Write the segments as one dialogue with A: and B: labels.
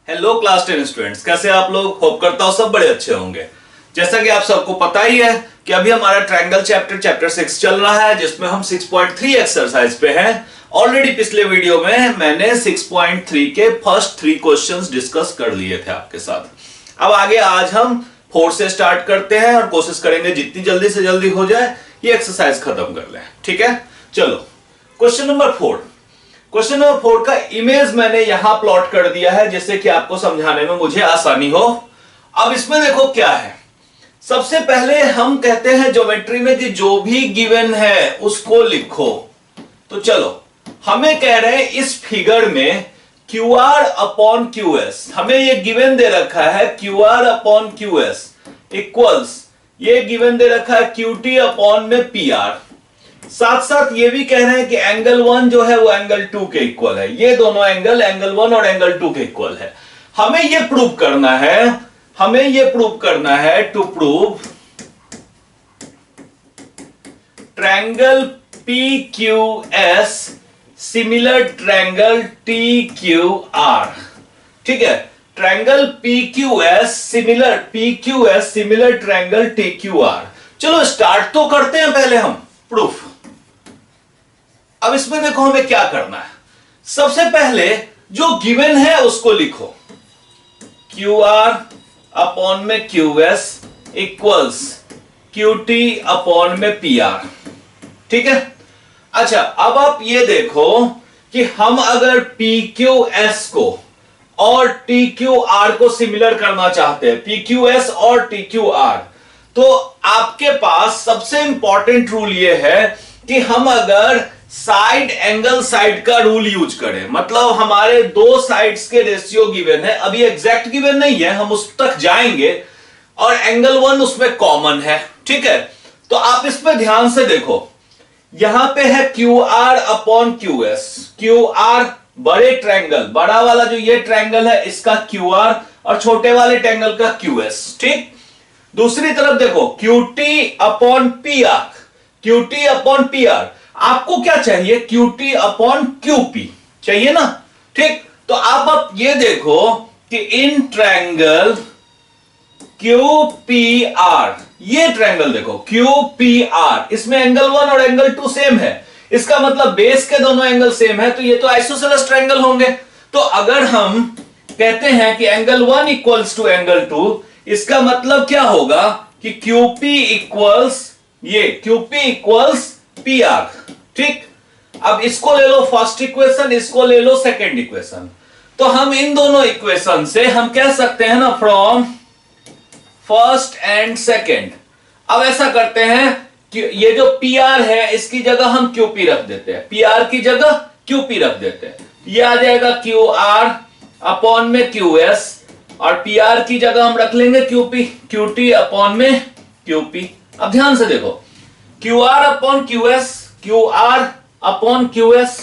A: Hello class 10 students, कैसे आप लोग? होप करता हूं सब बड़े अच्छे होंगे। जैसा कि आप सबको पता ही है कि अभी हमारा ट्रायंगल चैप्टर 6 चल रहा है, जिसमें हम 6.3 एक्सरसाइज पे हैं। ऑलरेडी पिछले वीडियो में मैंने 6.3 के फर्स्ट 3 क्वेश्चंस डिस्कस कर लिए थे आपके साथ। अब आगे आज हम 4 से स्टार्ट करते हैं और कोशिश करेंगे जितनी जल्दी से जल्दी हो जाए ये एक्सरसाइज खत्म कर लें। ठीक है, चलो क्वेश्चन नंबर 4। क्वेश्चन नंबर 4 का इमेज मैंने यहां प्लॉट कर दिया है जिससे कि आपको समझाने में मुझे आसानी हो। अब इसमें देखो क्या है। सबसे पहले हम कहते हैं ज्योमेट्री में कि जो भी गिवन है उसको लिखो। तो चलो, हमें कह रहे हैं इस फिगर में QR अपॉन QS, हमें ये गिवन दे रखा है QR अपॉन QS इक्वल्स, ये गिवन दे रखा है QT अपॉन में PR। साथ साथ ये भी कह रहे हैं कि एंगल 1 जो है वो एंगल 2 के इक्वल है। ये दोनों एंगल 1 और एंगल 2 के इक्वल है। हमें ये प्रूव करना है to prove triangle PQS similar triangle TQR। ठीक है, triangle PQS similar triangle TQR। चलो स्टार्ट तो करते हैं पहले हम प्रूफ। अब इसमें देखो हमें क्या करना है। सबसे पहले जो गिवन है उसको लिखो, QR अपॉन में QS इक्वल्स QT अपॉन में PR। ठीक है, अच्छा अब आप ये देखो कि हम अगर PQS को और TQR को सिमिलर करना चाहते हैं, PQS और TQR, तो आपके पास सबसे इंपॉर्टेंट रूल ये है कि हम अगर साइड एंगल साइड का रूल यूज करें, मतलब हमारे दो साइड्स के रेशियो गिवन है। अभी एग्जैक्ट गिवन नहीं है, हम उस तक जाएंगे, और एंगल 1 उसमें कॉमन है। ठीक है, तो आप इस पे ध्यान से देखो, यहां पे है QR अपॉन QS। QR बड़े ट्रायंगल, बड़ा वाला जो ये ट्रायंगल है इसका QR और छोटे वाले ट्रायंगल का QS। ठीक, दूसरी तरफ देखो QT अपॉन PR। आपको क्या चाहिए? QT अपॉन QP चाहिए ना। ठीक, तो आप ये देखो कि इन ट्रायंगल QPR, ये ट्रायंगल देखो QPR, इसमें एंगल 1 और एंगल 2 सेम है। इसका मतलब बेस के दोनों एंगल सेम है, तो ये तो आइसोसेलेस ट्रायंगल होंगे। तो अगर हम कहते हैं कि एंगल 1 इक्वल्स टू एंगल 2, इसका मतलब क्या होगा कि QP इक्वल्स PR। ठीक, अब इसको ले लो फर्स्ट इक्वेशन, इसको ले लो सेकंड इक्वेशन। तो हम इन दोनों इक्वेशन से हम कह सकते हैं ना, फ्रॉम फर्स्ट एंड सेकंड। अब ऐसा करते हैं कि ये जो PR है इसकी जगह हम QP रख देते हैं, PR की जगह QP रख देते हैं। ये आ जाएगा QR अपॉन में QS, और PR की जगह हम रख लेंगे QT अपॉन में QP। अब ध्यान से देखो, QR upon QS, QR upon QS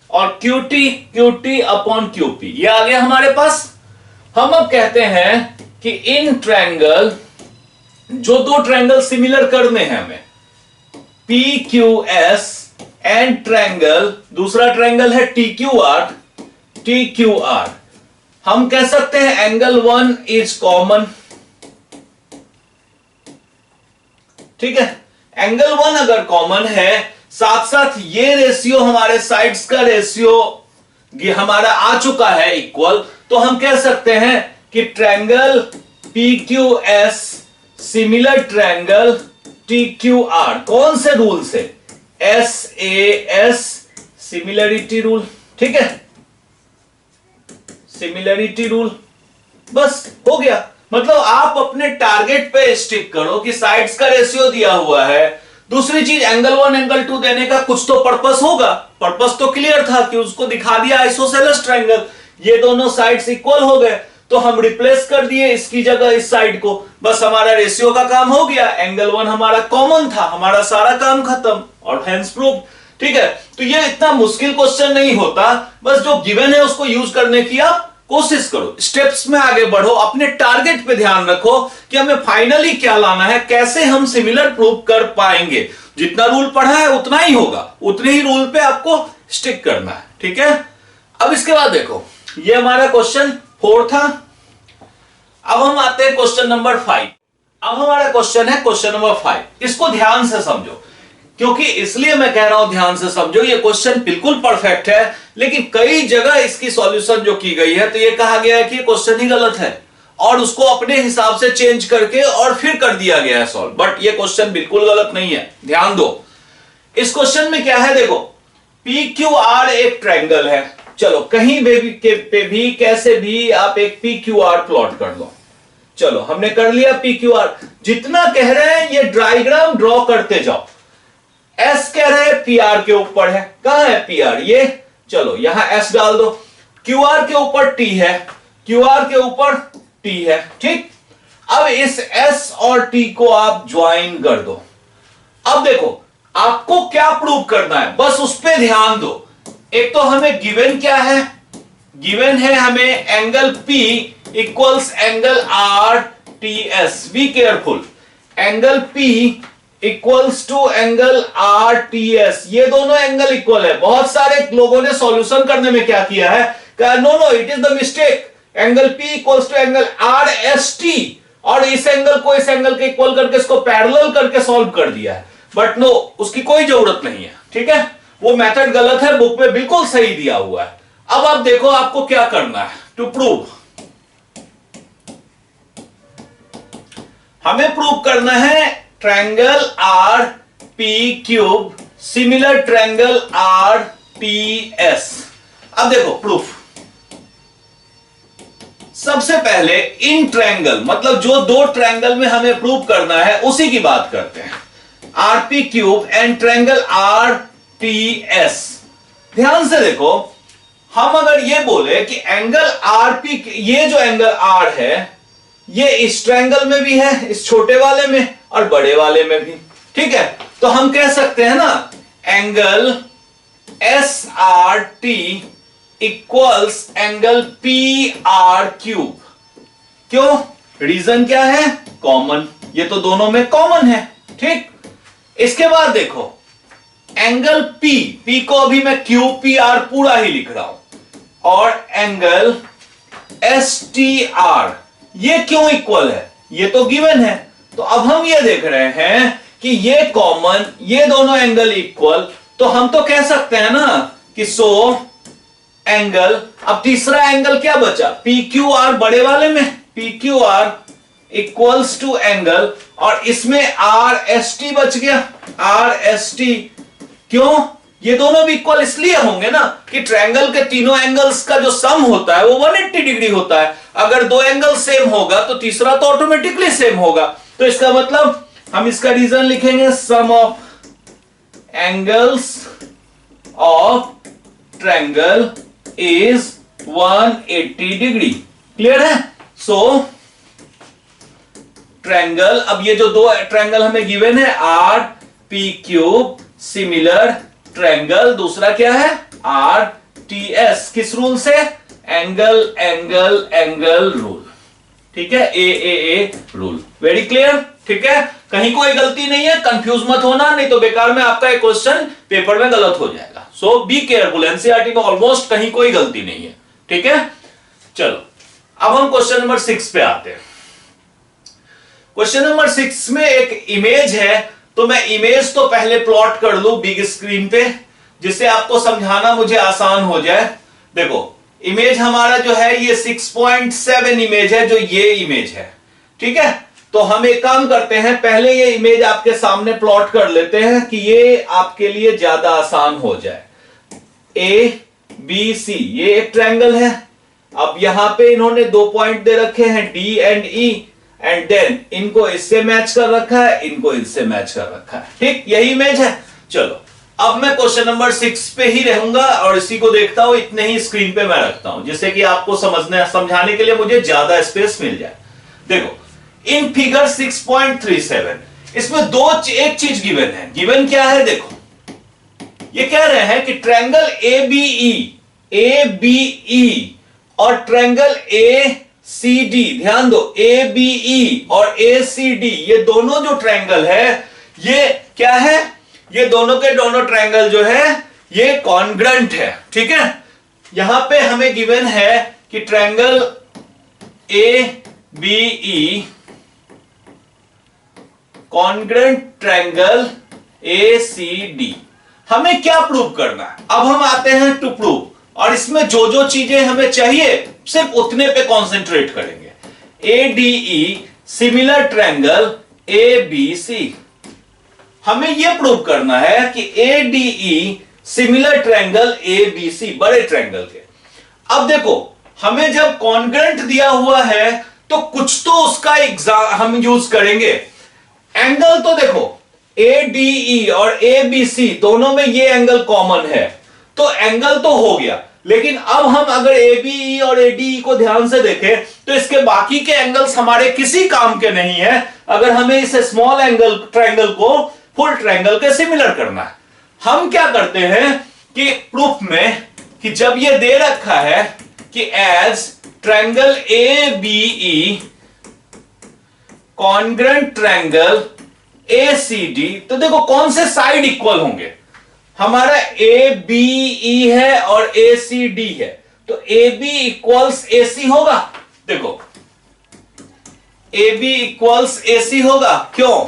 A: और QT अपॉन QP, ये आ गया हमारे पास। हम अब कहते हैं कि इन ट्रायंगल, जो दो ट्रायंगल सिमिलर करने हैं हमें, PQS एंड ट्रायंगल, दूसरा ट्रायंगल है TQR। हम कह सकते हैं एंगल 1 इज कॉमन। ठीक है, एंगल 1 अगर कॉमन है, साथ साथ ये रेशियो हमारे साइड्स का रेशियो हमारा आ चुका है इक्वल, तो हम कह सकते हैं कि triangle PQS similar triangle TQR। कौन से रूल से? SAS similarity rule. ठीक है, सिमिलरिटी रूल, बस हो गया। मतलब आप अपने टारगेट पे स्टिक करो कि साइड्स का रेशियो दिया हुआ है। दूसरी चीज, एंगल 1 एंगल 2 देने का कुछ तो पर्पस होगा। पर्पस तो क्लियर था कि उसको दिखा दिया आइसोसेलेस ट्रायंगल, ये दोनों साइड्स इक्वल हो गए, तो हम रिप्लेस कर दिए इसकी जगह इस साइड को, बस हमारा रेशियो का काम हो गया। एंगल 1 हमारा कॉमन था, हमारा सारा काम खत्म और हेंस प्रूव। ठीक है, तो ये इतना मुश्किल क्वेश्चन नहीं होता, बस जो गिवन है उसको यूज करने की आप कोशिश करो, स्टेप्स में आगे बढ़ो, अपने टारगेट पे ध्यान रखो कि हमें फाइनली क्या लाना है, कैसे हम सिमिलर प्रूव कर पाएंगे। जितना रूल पढ़ा है उतना ही होगा, उतने ही रूल पे आपको स्टिक करना है। ठीक है, अब इसके बाद देखो, ये हमारा क्वेश्चन 4 था। अब हम आते हैं क्वेश्चन नंबर 5। अब हमारा क्वेश्चन है क्वेश्चन नंबर 5। इसको ध्यान से समझो, क्योंकि इसलिए मैं कह रहा हूं ध्यान से समझो। ये क्वेश्चन बिल्कुल परफेक्ट है, लेकिन कई जगह इसकी सॉल्यूशन जो की गई है तो ये कहा गया है कि ये क्वेश्चन ही गलत है और उसको अपने हिसाब से चेंज करके और फिर कर दिया गया है सॉल्व। बट ये क्वेश्चन बिल्कुल गलत नहीं है, ध्यान दो। इस क्वेश्चन में क्या है, देखो पी क्यू आर एक ट्रायंगल है। चलो कहीं पे भी कैसे भी आप एक पी क्यू आर प्लॉट कर लो। चलो हमने कर लिया पी क्यू आर। जितना कह रहे हैं ये डायग्राम ड्रॉ करते जाओ। एस कह रहे हैं पी आर के ऊपर है, कहां है पी आर, ये चलो यहां एस डाल दो। क्यू आर के ऊपर टी है, क्यू आर के ऊपर टी है, ठीक। अब इस एस और टी को आप ज्वाइन कर दो। अब देखो आपको क्या प्रूव करना है, बस उस पर ध्यान दो। एक तो हमें गिवन क्या है, गिवन है हमें angle P equals angle R T S. Be careful, angle P equals to angle R T S. ये दोनों एंगल इक्वल है। बहुत सारे लोगों ने सॉल्यूशन करने में क्या किया है, कहा no it is the mistake, angle P equals to angle R S T, और इस एंगल को इस एंगल के इक्वल करके इसको पैरेलल करके सॉल्व कर दिया है। बट नो, उसकी कोई जरूरत नहीं है, ठीक है। वो मेथड गलत है, बुक में बिल्कुल सही दिया हुआ है। अब आप देखो आपको क्या करना है टू प्रूव। हमें प्रूव करना है triangle R P cube similar triangle are T S. अब देखो प्रूफ, सबसे पहले इन ट्रायंगल, मतलब जो दो ट्रायंगल में हमें प्रूव करना है उसी की बात करते हैं। R P cube and triangle are T S. ध्यान से देखो, हम अगर ये बोले कि एंगल आर पी, ये जो एंगल आर है ये इस ट्रायंगल में भी है, इस छोटे वाले में और बड़े वाले में भी, ठीक है। तो हम कह सकते हैं ना angle S R T equals angle P R cube. क्यों, रीजन क्या है, कॉमन, ये तो दोनों में कॉमन है, ठीक। इसके बाद देखो एंगल P, P को अभी मैं क्यू पी आर पूरा ही लिख रहा हूं, और एंगल एस टी आर, ये क्यों इक्वल है, ये तो गिवन है। तो अब हम ये देख रहे हैं कि ये कॉमन, ये दोनों एंगल इक्वल, तो हम तो कह सकते हैं ना कि सो एंगल, अब तीसरा एंगल क्या बचा, पी क्यू आर बड़े वाले में, P Q R equals to angle, और इसमें आर एस टी बच गया, आर एस टी। क्यों, ये दोनों भी इक्वल इसलिए होंगे ना कि ट्रायंगल के तीनों एंगल्स का जो सम होता है वो 180 डिग्री होता है। अगर दो एंगल सेम होगा तो तीसरा तो ऑटोमेटिकली सेम होगा। तो इसका मतलब हम इसका रीजन लिखेंगे sum of angles of triangle is 180 degree. Clear है। सो ट्रायंगल, अब ये जो दो ट्रायंगल हमें गिवन है R P cube similar triangle, दूसरा क्या है आर टी एस, किस रूल से, एंगल एंगल एंगल रूल, ठीक है, ए रूल। वेरी क्लियर, ठीक है, कहीं कोई गलती नहीं है, कंफ्यूज मत होना, नहीं तो बेकार में आपका एक क्वेश्चन पेपर में गलत हो जाएगा। सो बी केयरफुल, एनसीईआरटी में ऑलमोस्ट कहीं कोई गलती नहीं है, ठीक है। चलो अब हम क्वेश्चन नंबर 6 पे आते हैं। क्वेश्चन नंबर 6 में एक इमेज है, तो मैं इमेज तो पहले प्लॉट कर लूं बिग स्क्रीन पे, जिससे आपको समझाना मुझे आसान हो जाए। देखो इमेज हमारा जो है ये 6.7 इमेज है, जो ये इमेज है, ठीक है। तो हम एक काम करते हैं, पहले ये इमेज आपके सामने प्लॉट कर लेते हैं कि ये आपके लिए ज्यादा आसान हो जाए। ए बी सी, ये एक ट्रायंगल है। अब यहां पे इन्होंने दो पॉइंट दे रखे हैं D and E, and then इनको इससे मैच कर रखा है, इनको इससे मैच कर रखा है, ठीक, यही इमेज है। चलो अब मैं क्वेश्चन नंबर 6 पे ही रहूंगा और इसी को देखता हूं, इतने ही स्क्रीन पे मैं रखता हूं, जिससे कि आपको समझाने के लिए मुझे ज्यादा स्पेस मिल जाए। देखो इन फिगर 6.37 इसमें एक चीज गिवन है। गिवन क्या है, देखो ये कह रहे हैं कि ट्रायंगल ए बी ई और ट्रायंगल ए सी डी, ध्यान दो ए बी ई और ए सी डी, ये दोनों जो ट्रायंगल है ये क्या है, ये दोनों के दोनों ट्रायंगल जो है ये कॉन्ग्रुएंट है, ठीक है। यहां पे हमें गिवन है कि triangle A B E congruent triangle A C D. हमें क्या प्रूव करना है? अब हम आते हैं टू प्रूव, और इसमें जो जो चीजें हमें चाहिए सिर्फ उतने पे कॉन्सेंट्रेट करेंगे। A D E similar triangle A B C. हमें यह प्रूव करना है कि A D E similar triangle A B C, बड़े ट्रायंगल के। अब देखो, हमें जब कॉन्ग्रुएंट दिया हुआ है तो कुछ तो उसका एग्जाम हम यूज करेंगे। एंगल तो देखो, ए डी ई और ए बी सी दोनों में ये एंगल कॉमन है, तो एंगल तो हो गया। लेकिन अब हम अगर ए बी ई और ए डी ई को ध्यान से देखें तो इसके बाकी के एंगल्स हमारे किसी काम के नहीं है अगर हमें इस स्मॉल एंगल ट्रायंगल को फुल ट्रायंगल के सिमिलर करना है। हम क्या करते हैं कि प्रूफ में कि जब ये दे रखा है कि as triangle A B E congruent triangle A C D, तो देखो कौन से साइड इक्वल होंगे। हमारा ए बी ई है और ए सी डी है, तो ए बी इक्वल्स ए सी होगा। देखो ए बी इक्वल्स ए सी होगा, क्यों?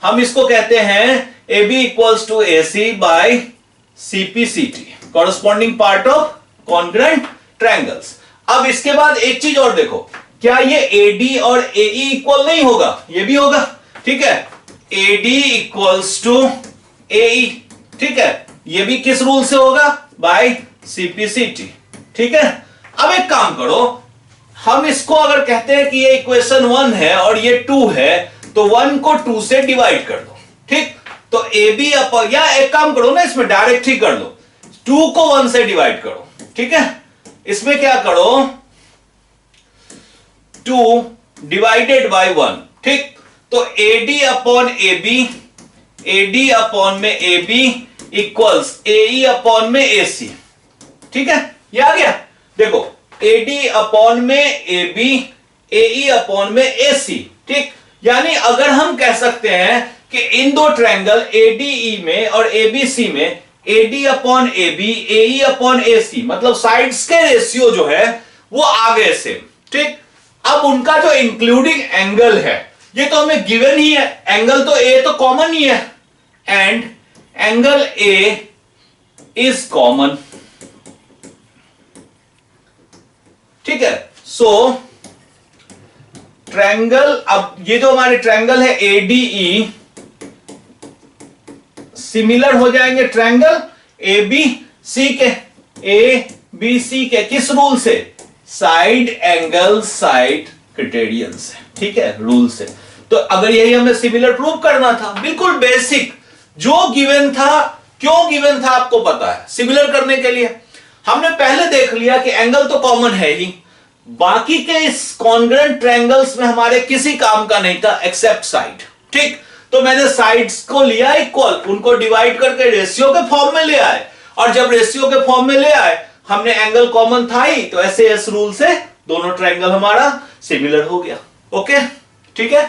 A: हम इसको कहते हैं A B equals to A C by C P C T, corresponding part of congruent triangles. अब इसके बाद एक चीज और देखो, क्या ये ए डी और ए ई इक्वल नहीं होगा? ये भी होगा, ठीक है। ए डी इक्वल्स टू ए ई, ठीक है। ये भी किस रूल से होगा? बाय सीपीसीटी, ठीक है। अब एक काम करो, हम इसको अगर कहते हैं कि ये इक्वेशन 1 है और ये 2 है, तो 1 को 2 से डिवाइड कर दो, ठीक। तो ए बी अपॉन, या एक काम करो ना, इसमें डायरेक्ट ही कर लो, 2 को 1 से डिवाइड करो, ठीक है। इसमें क्या करो, 2 डिवाइडेड बाय 1, ठीक। तो A D upon A B, A D upon में A B equals A E upon में ए सी, ठीक है। ये आ गया। देखो ए डी अपॉन में A B, A E upon में ए सी, ठीक। यानी अगर हम कह सकते हैं कि इन दो ट्रायंगल ए डी ई में और ए बी सी में A D upon A B, A E upon A C, मतलब साइड्स के रेशियो जो है वो आ गए सेम, ठीक। अब उनका जो इंक्लूडिंग एंगल है ये तो हमें गिवन ही है, एंगल तो ए तो कॉमन ही है, and angle A is common, ठीक है। सो ट्रायंगल, अब ये जो हमारे ट्रायंगल है ए डी ई सिमिलर हो जाएंगे ट्रायंगल ए बी सी के, ए बी सी के किस रूल से? साइड एंगल साइड क्राइटेरियन से, ठीक है, रूल से। तो अगर यही हमें सिमिलर प्रूव करना था, बिल्कुल बेसिक जो गिवन था, क्यों गिवन था आपको पता है, सिमिलर करने के लिए। हमने पहले देख लिया कि एंगल तो कॉमन है ही, बाकी के इस कॉन्ग्रुएंट ट्रायंगल्स में हमारे किसी काम का नहीं था एक्सेप्ट साइड, ठीक। तो मैंने साइड्स को लिया इक्वल, उनको डिवाइड करके रेशियो के फॉर्म में ले आए, और जब रेशियो के फॉर्म में ले आए हमने एंगल कॉमन था ही, तो ऐसे एस रूल से दोनों ट्रायंगल हमारा सिमिलर हो गया। ओके, ठीक है।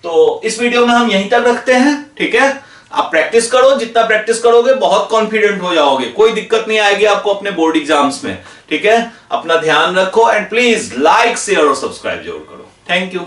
A: तो इस वीडियो में हम यहीं तक रखते हैं, ठीक है। आप प्रैक्टिस करो, जितना प्रैक्टिस करोगे बहुत कॉन्फिडेंट हो जाओगे, कोई दिक्कत नहीं आएगी आपको अपने बोर्ड एग्जाम्स में, ठीक है। अपना ध्यान रखो एंड प्लीज लाइक शेयर और सब्सक्राइब जरूर करो। Thank you.